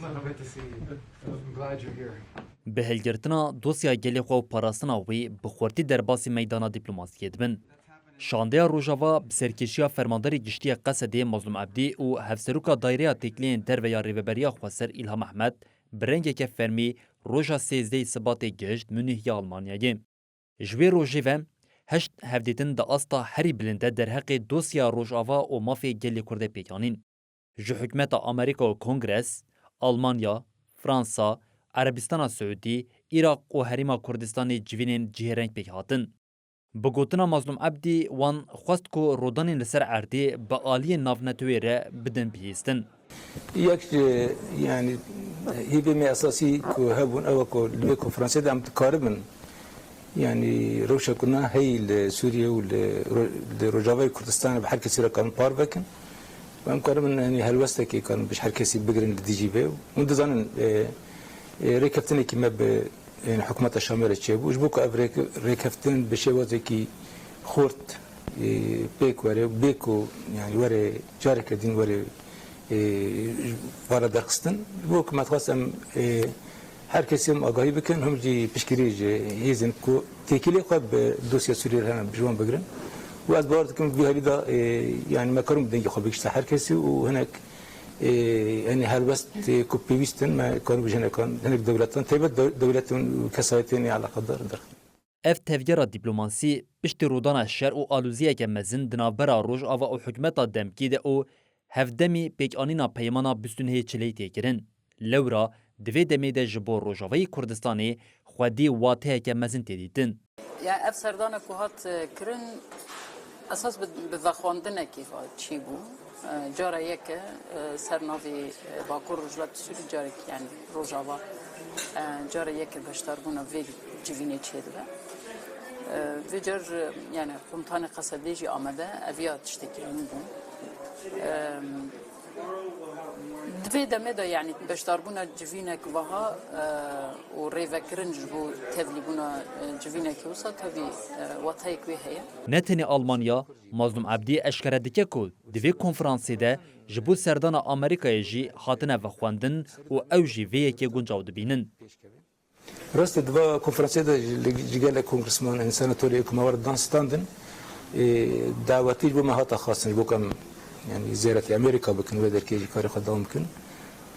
Good to see you. I'm glad you're here. به هلگرتنا دوسیا گلی خو پاراستنا وی بخورتی در باسی میدان دیپلماسیت بن. شانده روجاوا بسرکشیا فرمانداری گشتی قصدی مظلوم عبدی و هفسروکا دایره تکلین در و یا ریوبریا خسر ایلهام احمد برنگه که فرمی روژا 13 سبات گشت منیه آلمانیایی. جوی روژی و هشت هفدیتن دا استا هری بلنده در حق دوسیا روجاوا و مافی گلی کرده پیکانین. جو حکمت امریکا و کنگرس، آلمانیا، فرانسا، عربستان سعودی، عراق و حریم کردستان جوینین جهرنگ پیک هاتن. بگوتنا مظلوم عبدی وان خواست کو رودانی لسر عردی با آلی نافنتوی را بدن بیستن. یک يعني هي بما اساسي كو هبون او كو ليكو فرنسا دام تقاربن يعني روشا كنا هي سوريا والرجاوي كردستان بحال كثير كان باربكن وام قاربن يعني هلوسته كي كان بش حركسي بقرن الدي جي بي وندزان ريكفتني كما يعني حكومه الشامل تشيبو جبوك ريكفتن بشوازي كي خورت بيك وري بيكو يعني وري جارك الدين وري وارد درخستن بو که متخواستم هر کسی هم آگاهی بکن هم جی پشکری هیزن کو تکیلی خواب دوسیا سوری رو هم بجوان بگرن و از بارد کم بیهایی دا يعني مکارم بدنگی خواب بکشت هر کسی و هناك يعني هر وست کو پیوستن ما کارو بجنه کان هناك دولتان تیبت دولتان کسایتین على قدر درخت اف تفجير الدبلوماسي بشتي رودان الشر و آلوزية كمزن دنابرا روج آوا و حكمتا دمكي ده او هفدمی پیکانینا پیمانا بستونه چلی تکرن. لورا دوی دمی ده جبور روژاوی کردستانی خودی واته که مزن تدیدن. يعني اف سردان كوهات كرن اساس بذخواندنه كيف چي بو جارا يك سرنافي باكور رجلات سوري جارا يعني روجاوا جارا يك بشتربونا في جيفيني تشيدوا في جر يعني قمتان قصديجي آمده افيا تشتكي بو دوی دمه دا یعنی بشتاربونا جوینک وها و ریوکرنج بو تبلیبونا جوینک وسا تبی واتای کوی هیا. نتنی آلمانیا مظلوم عبدی اشکره دکه کو دوی کنفرانسی ده جبو سردان آمریکای جی خاتنه و خواندن و او جی وی که گنجاو دبینن. راست دوا کنفرانسی ده جگل کنگرسمان انسان تولی اکماور دانستاندن دعوتی بو مهاتا خاصن بو کم يعني زيارة أمريكا بكن ويدر كيجي كاري خدام بكن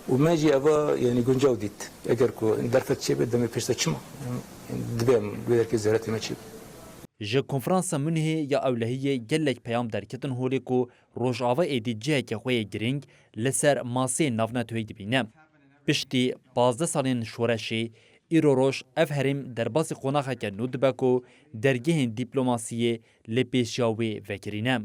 وما جي أبا يعني جنجاو ديت أجر كو درفت شيء بدم يبشت تشما دبام ويدر كي زيارة ما شيء. جه کنفرانس منه یا اولهیه گلک پیام در کتن هولی کو روجاوا ایدی جه که خوی گرینگ لسر ماسی نافنت هوی دبینه. پشتی 15 سالین شورشی ایرو روش اف هریم در باسی قناخه که نود بکو درگه دیپلوماسیه لپیشاوی وکرینه.